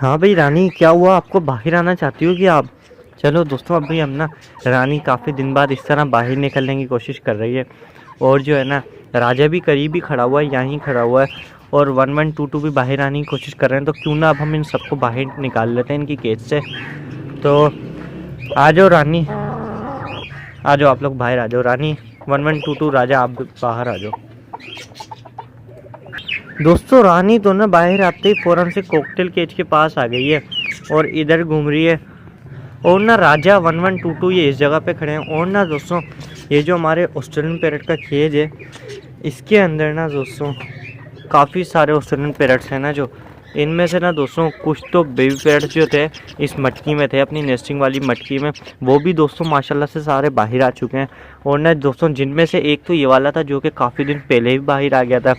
हाँ भाई रानी, क्या हुआ? आपको बाहर आना चाहती हो कि आप? चलो दोस्तों, अभी हम ना रानी काफ़ी दिन बाद इस तरह बाहर निकलने की कोशिश कर रही है। और जो है ना, राजा भी करीब ही खड़ा हुआ है, यहाँ ही खड़ा हुआ है। और 1122 भी बाहर आने की कोशिश कर रहे हैं। तो क्यों ना अब हम इन सबको बाहर निकाल लेते हैं इनकी केज से। तो आ जाओ रानी, आ जाओ आप लोग बाहर आ जाओ। रानी 1122, राजा आप बाहर आ जाओ। दोस्तों रानी तो ना बाहर आते ही फ़ौरन से कॉकटेल केज के पास आ गई है और इधर घूम रही है। और ना राजा 1122 ये इस जगह पे खड़े हैं। और ना दोस्तों, ये जो हमारे ऑस्ट्रेलियन पैरट का केज है, इसके अंदर ना दोस्तों काफ़ी सारे ऑस्ट्रेलियन पैरट्स हैं ना, जो इनमें से ना दोस्तों कुछ तो बेबी पैरट्स जो थे इस मटकी में थे, अपनी नेस्टिंग वाली मटकी में। वो भी दोस्तों माशाल्लाह से सारे बाहर आ चुके हैं। और ना दोस्तों, जिनमें से एक तो ये वाला था जो कि काफ़ी दिन पहले ही बाहर आ गया था।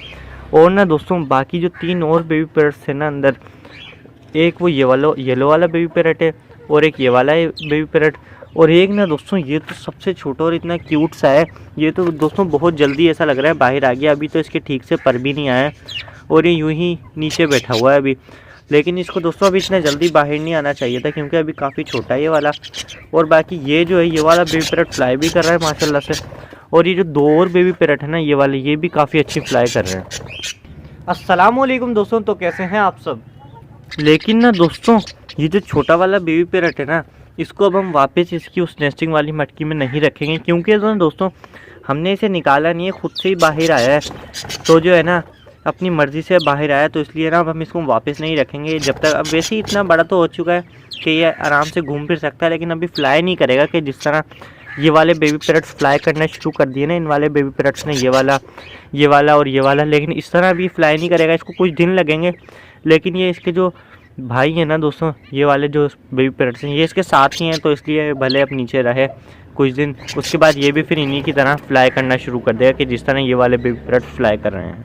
और ना दोस्तों, बाकी जो 3 और बेबी पैरट्स थे ना अंदर, एक वो येलो वाला बेबी पैरट है, और एक ये वाला है बेबी पैरट, और एक ना दोस्तों ये तो सबसे छोटा और इतना क्यूट सा है। ये तो दोस्तों बहुत जल्दी ऐसा लग रहा है बाहर आ गया। अभी तो इसके ठीक से पर भी नहीं आया है और ये यूं ही नीचे बैठा हुआ है अभी। लेकिन इसको दोस्तों अभी इतना जल्दी बाहर नहीं आना चाहिए था, क्योंकि अभी काफ़ी छोटा है ये वाला। और बाकी ये जो है, ये वाला बेबी पैरट फ्लाई भी कर रहा है माशाल्लाह से। और ये जो 2 और बेबी पैरट है ना ये वाले, ये भी काफ़ी अच्छी फ्लाई कर रहे हैं। अस्सलाम वालेकुम दोस्तों, तो कैसे हैं आप सब? लेकिन ना दोस्तों, ये जो छोटा वाला बेबी पैरट है ना, इसको अब हम वापस इसकी उस नेस्टिंग वाली मटकी में नहीं रखेंगे, क्योंकि ना दोस्तों हमने इसे निकाला नहीं है, खुद से ही बाहर आया है। तो जो है ना, अपनी मर्ज़ी से बाहर आया, तो इसलिए ना अब हम इसको वापस नहीं रखेंगे जब तक। अब वैसे ही इतना बड़ा तो हो चुका है कि ये आराम से घूम फिर सकता है, लेकिन अभी फ्लाई नहीं करेगा। कि जिस तरह ये वाले बेबी पैरट्स फ्लाई करना शुरू कर दिए ना, इन वाले बेबी पैरट्स ने, ये वाला और ये वाला, लेकिन इस तरह भी फ्लाई नहीं करेगा। इसको कुछ दिन लगेंगे, लेकिन ये इसके जो भाई है ना दोस्तों, ये वाले जो बेबी पैरट्स हैं, ये इसके साथ ही हैं, तो इसलिए भले अब नीचे रहे कुछ दिन। उसके बाद ये भी फिर इन्हीं की तरह फ्लाई करना शुरू कर देगा, कि जिस तरह ये वाले बेबी पैरट्स फ्लाई कर रहे हैं।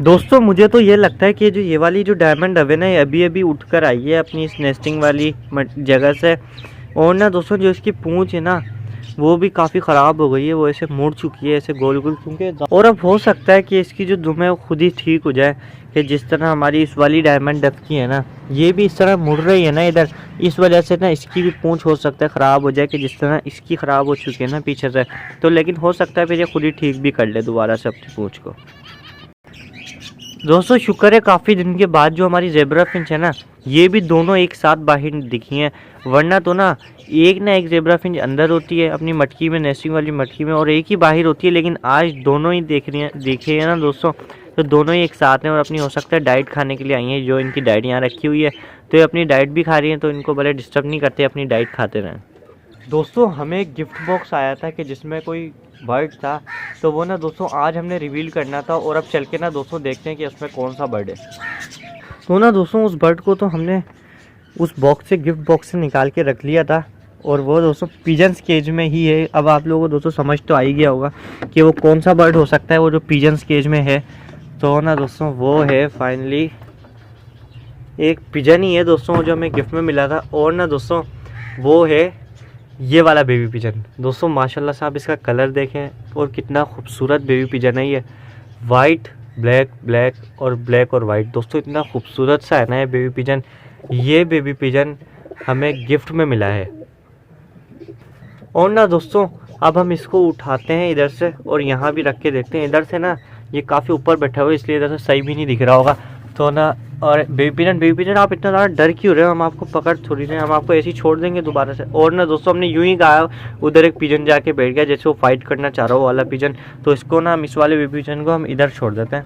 दोस्तों मुझे तो ये लगता है कि जो ये वाली जो डायमंड डव है ना, ये अभी अभी उठकर आई है अपनी इस नेस्टिंग वाली जगह से। और ना दोस्तों, जो इसकी पूंछ है ना, वो भी काफ़ी ख़राब हो गई है। वो ऐसे मुड़ चुकी है, ऐसे गोल गोल, क्योंकि और अब हो सकता है कि इसकी जो दुम है वो खुद ही ठीक हो जाए। कि जिस तरह हमारी इस वाली डायमंड डक की है ना, ये भी इस तरह मुड़ रही है ना इधर, इस वजह से ना इसकी भी पूंछ हो सकता है ख़राब हो जाए, कि जिस तरह इसकी ख़राब हो चुकी है ना पीछे से। तो लेकिन हो सकता है फिर ये खुद ही ठीक भी कर ले दोबारा से अपनी पूंछ को। दोस्तों शुक्र है काफ़ी दिन के बाद जो हमारी ज़ेब्रा फिंच है ना, ये भी दोनों एक साथ बाहर दिखी हैं। वरना तो ना एक ज़ेब्रा फिंच अंदर होती है अपनी मटकी में, नेस्टिंग वाली मटकी में, और एक ही बाहर होती है। लेकिन आज दोनों ही देखे हैं ना दोस्तों, तो दोनों ही एक साथ हैं और अपनी हो सकता है डाइट खाने के लिए आई हैं। जो इनकी डाइट यहाँ रखी हुई है, तो ये अपनी डाइट भी खा रही हैं, तो इनको भले डिस्टर्ब नहीं करते, अपनी डाइट खाते रहें। दोस्तों हमें एक गिफ्ट बॉक्स आया था कि जिसमें कोई बर्ड था, तो वो ना दोस्तों आज हमने रिवील करना था। और अब चल के ना दोस्तों देखते हैं कि उसमें कौन सा बर्ड है। तो ना दोस्तों, उस बर्ड को तो हमने उस बॉक्स से, गिफ्ट बॉक्स से निकाल के रख लिया था, और वो दोस्तों पिजन्स केज में ही है। अब आप लोगों को दोस्तों समझ तो आ ही गया होगा कि वो कौन सा बर्ड हो सकता है वो जो पिजन्स केज में है। तो ना दोस्तों, वो है फाइनली एक पिजन ही है दोस्तों, जो हमें गिफ्ट में मिला था। और ना दोस्तों, वो है ये वाला बेबी पिजन। दोस्तों माशाल्लाह से आप इसका कलर देखें, और कितना खूबसूरत बेबी पिजन है ये। वाइट ब्लैक, ब्लैक और ब्लैक और वाइट। दोस्तों इतना खूबसूरत सा है ना ये बेबी पिजन। ये बेबी पिजन हमें गिफ्ट में मिला है। और ना दोस्तों, अब हम इसको उठाते हैं इधर से और यहाँ भी रख के देखते हैं। इधर से ना ये काफ़ी ऊपर बैठा हुआ है, इसलिए इधर से सही भी नहीं दिख रहा होगा। तो ना, और बेबी पिजन आप इतना ज़्यादा डर क्यों रहे हो? हम आपको पकड़ थोड़ी रहे हैं, हम आपको ऐसे ही छोड़ देंगे दोबारा से। और ना दोस्तों, हमने यूं ही कहा, उधर एक पिजन जाके बैठ गया, जैसे वो फाइट करना चाह रहा हो वाला पिजन। तो इसको ना, हम इस वाले बेबी पिजन को हम इधर छोड़ देते हैं।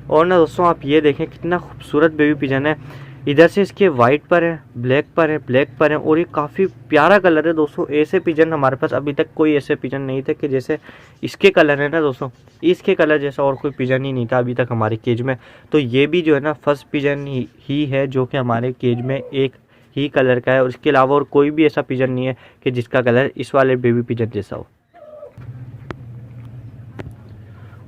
और ना दोस्तों, आप ये देखें कितना खूबसूरत बेबी पिजन है। इधर से इसके वाइट पर है, ब्लैक पर है, ब्लैक पर है, और ये काफ़ी प्यारा कलर है दोस्तों। ऐसे पिजन हमारे पास अभी तक कोई ऐसे पिजन नहीं थे कि जैसे इसके कलर है ना दोस्तों, इसके कलर जैसा और कोई पिजन ही नहीं था अभी तक हमारे केज में। तो ये भी जो है ना फर्स्ट पिजन ही है जो कि हमारे केज में एक ही कलर का है, और इसके अलावा और कोई भी ऐसा पिजन नहीं है कि जिसका कलर इस वाले बेबी पिजन जैसा हो।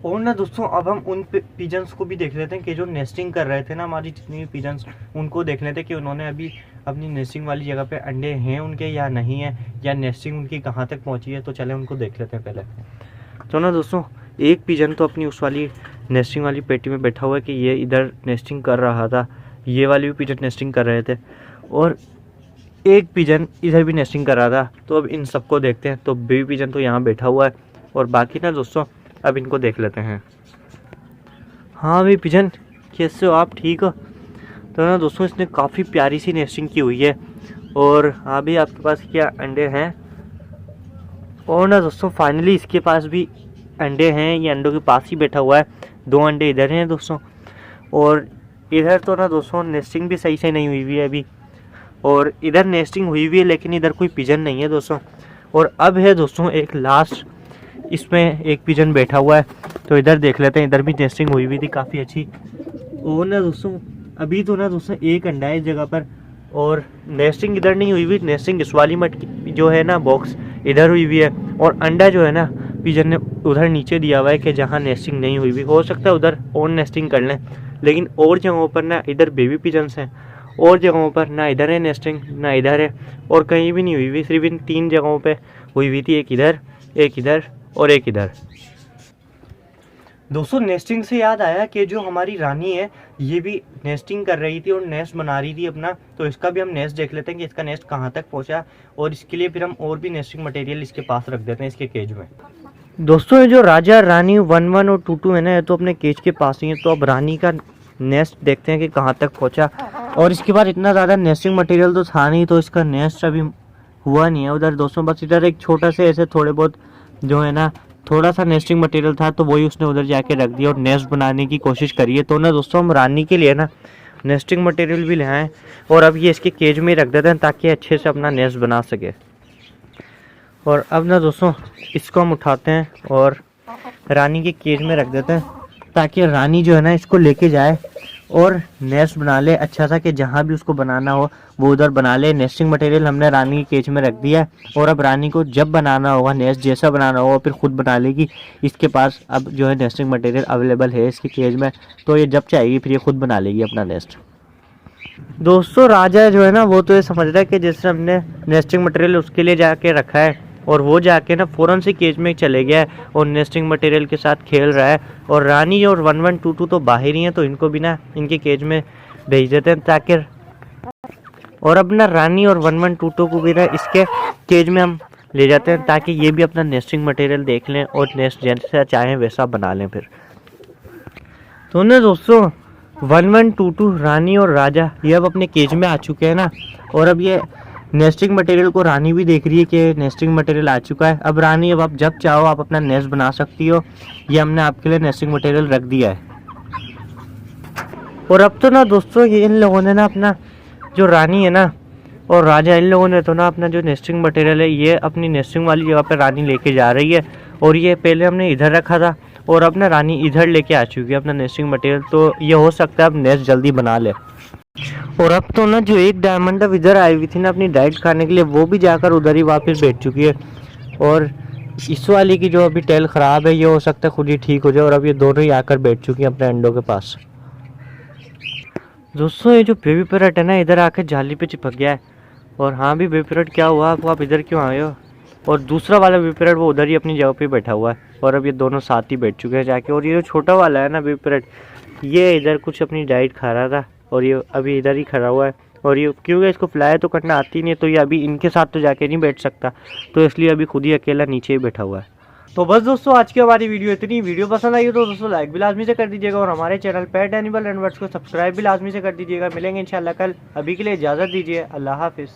और ना दोस्तों, अब हम उन पिजन्स को भी देख लेते हैं कि जो नेस्टिंग कर रहे थे ना, हमारी जितनी भी पिजन्स, उनको देख लेते हैं कि उन्होंने अभी अपनी नेस्टिंग वाली जगह पे अंडे हैं उनके या नहीं है, या नेस्टिंग उनकी कहाँ तक पहुँची है। तो चले उनको देख लेते हैं पहले। तो ना दोस्तों, एक पिजन तो अपनी उस वाली नेस्टिंग वाली पेटी में बैठा हुआ है कि ये इधर नेस्टिंग कर रहा था, ये वाले भी पिजन नेस्टिंग कर रहे थे और एक पिजन इधर भी नेस्टिंग कर रहा था। तो अब इन सबको देखते हैं। तो बेबी पिजन तो यहाँ बैठा हुआ है और बाकी ना दोस्तों अब इनको देख लेते हैं। हाँ बेबी पिजन, कैसे हो आप, ठीक हो? तो ना दोस्तों इसने काफ़ी प्यारी सी नेस्टिंग की हुई है। और हाँ भी आपके पास क्या अंडे हैं? और ना दोस्तों फाइनली इसके पास भी अंडे हैं। ये अंडों के पास ही बैठा हुआ है। 2 अंडे इधर हैं दोस्तों और इधर तो ना दोस्तों नेस्टिंग भी सही से नहीं हुई हुई है अभी। और इधर नेस्टिंग हुई हुई है लेकिन इधर कोई पिजन नहीं है दोस्तों। और अब है दोस्तों एक लास्ट, इसमें एक पिजन बैठा हुआ है। तो इधर देख लेते हैं, इधर भी नेस्टिंग हुई हुई थी काफ़ी अच्छी। और ना दोस्तों अभी तो ना दोस्तों एक अंडा है इस जगह पर और नेस्टिंग इधर नहीं हुई हुई। नेस्टिंग इस वाली मटकी जो है ना बॉक्स इधर हुई हुई है और अंडा जो है ना पिजन ने उधर नीचे दिया हुआ है कि जहाँ नेस्टिंग नहीं हुई हुई। हो सकता है उधर और नेस्टिंग कर लें, लेकिन और जगहों पर ना इधर बेबी पिजन्स हैं और जगहों पर ना इधर है नेस्टिंग ना इधर है और कहीं भी नहीं हुई हुई। सिर्फ इन 3 जगहों पे हुई हुई थी, एक इधर और एक इधर। दोस्तों नेस्टिंग से याद आया कि जो हमारी रानी है ये भी नेस्टिंग कर रही थी और नेस्ट बना रही थी अपना। तो इसका भी हम नेस्ट देख लेते हैं कि इसका नेस्ट कहाँ तक पहुँचा और इसके लिए फिर हम और भी नेस्टिंग मटेरियल इसके पास रख देते हैं इसके केज में। दोस्तों ये जो राजा रानी 1-1 और 2-2 है ना, ये तो अपने केज के पास ही है। तो अब रानी का नेस्ट देखते हैं कि कहाँ तक पहुँचा। और इसके बाद इतना ज़्यादा नेस्टिंग मटेरियल तो था नहीं, तो इसका नेस्ट अभी हुआ नहीं है उधर दोस्तों। बस इधर एक छोटा से ऐसे थोड़े बहुत जो है ना थोड़ा सा नेस्टिंग मटेरियल था, तो वही उसने उधर जाके रख दिया और नेस्ट बनाने की कोशिश करी है। तो ना दोस्तों हम रानी के लिए ना नेस्टिंग मटेरियल भी ले आए और अब ये इसके केज में ही रख देते हैं ताकि अच्छे से अपना नेस्ट बना सके। और अब ना दोस्तों इसको हम उठाते हैं और रानी के केज में रख देते हैं ताकि रानी जो है ना इसको लेके जाए और नेस्ट बना ले अच्छा सा, कि जहाँ भी उसको बनाना हो वो उधर बना ले। नेस्टिंग मटेरियल हमने रानी के केज में रख दिया है और अब रानी को जब बनाना होगा नेस्ट जैसा बनाना होगा फिर खुद बना लेगी। इसके पास अब जो है नेस्टिंग मटेरियल अवेलेबल है इसके केज में, तो ये जब चाहेगी फिर ये खुद बना लेगी अपना नेस्ट। दोस्तों राजा जो है ना वो तो ये समझ रहा है कि जैसे हमने नेस्टिंग मटेरियल उसके लिए जाके रखा है और वो जाके ना फ़ौरन से केज में चले गया है और नेस्टिंग मटेरियल के साथ खेल रहा है। और रानी और 1-1 2-2 तो बाहर ही हैं, तो इनको भी ना इनके केज में भेज देते हैं ताकि। और अब ना रानी और 1-1 2-2 को भी ना इसके केज में हम ले जाते हैं ताकि ये भी अपना नेस्टिंग मटेरियल देख लें और नेस्ट जैसा चाहें वैसा बना लें फिर। तो ना दोस्तों 1-1 2-2 रानी और राजा ये अब अपने केज में आ चुके हैं ना। और अब ये नेस्टिंग मटेरियल को रानी भी देख रही है कि नेस्टिंग मटेरियल आ चुका है। अब रानी अब आप जब चाहो आप अपना नेस्ट बना सकती हो, ये हमने आपके लिए नेस्टिंग मटेरियल रख दिया है। और अब तो ना दोस्तों ये इन लोगों ने ना अपना जो रानी है ना और राजा, इन लोगों ने तो ना अपना जो नेस्टिंग मटेरियल है ये अपनी नेस्टिंग वाली जगह पर रानी लेके जा रही है। और ये पहले हमने इधर रखा था और अब ना रानी इधर लेके आ चुकी है अपना नेस्टिंग मटेरियल। तो ये हो सकता है अब नेस्ट जल्दी बना ले। और अब तो ना जो एक डायमंड अब इधर आई हुई थी ना अपनी डाइट खाने के लिए, वो भी जाकर उधर ही वापस बैठ चुकी है। और इस वाली की जो अभी टेल ख़राब है ये हो सकता है खुद ही ठीक हो जाए। और अब ये दोनों ही आकर बैठ चुकी हैं अपने अंडों के पास। दोस्तों ये जो बेबी पैरट है ना इधर आकर जाली पे चिपक गया है। और हाँ भी बेबी पैरट क्या हुआ आपको, आप इधर क्यों आए हो? और दूसरा वाला बेबी पैरट वो उधर ही अपनी जगह पे बैठा हुआ है। और अब ये दोनों साथ ही बैठ चुके हैं जाके। और ये जो छोटा वाला है ना बेबी पैरट, ये इधर कुछ अपनी डाइट खा रहा था और ये अभी इधर ही खड़ा हुआ है। और ये क्योंकि इसको फ्लाई तो करना आती नहीं है, तो ये अभी इनके साथ तो जाके नहीं बैठ सकता, तो इसलिए अभी खुद ही अकेला नीचे ही बैठा हुआ है। तो बस दोस्तों आज की हमारी वीडियो इतनी। वीडियो पसंद आई हो तो दोस्तों लाइक भी लाजमी से कर दीजिएगा और हमारे channel pet animal and words को सब्सक्राइब भी लाजमी से कर दीजिएगा। मिलेंगे इंशाल्लाह कल। अभी के लिए इजाज़त दीजिए। अल्लाह हाफिज़।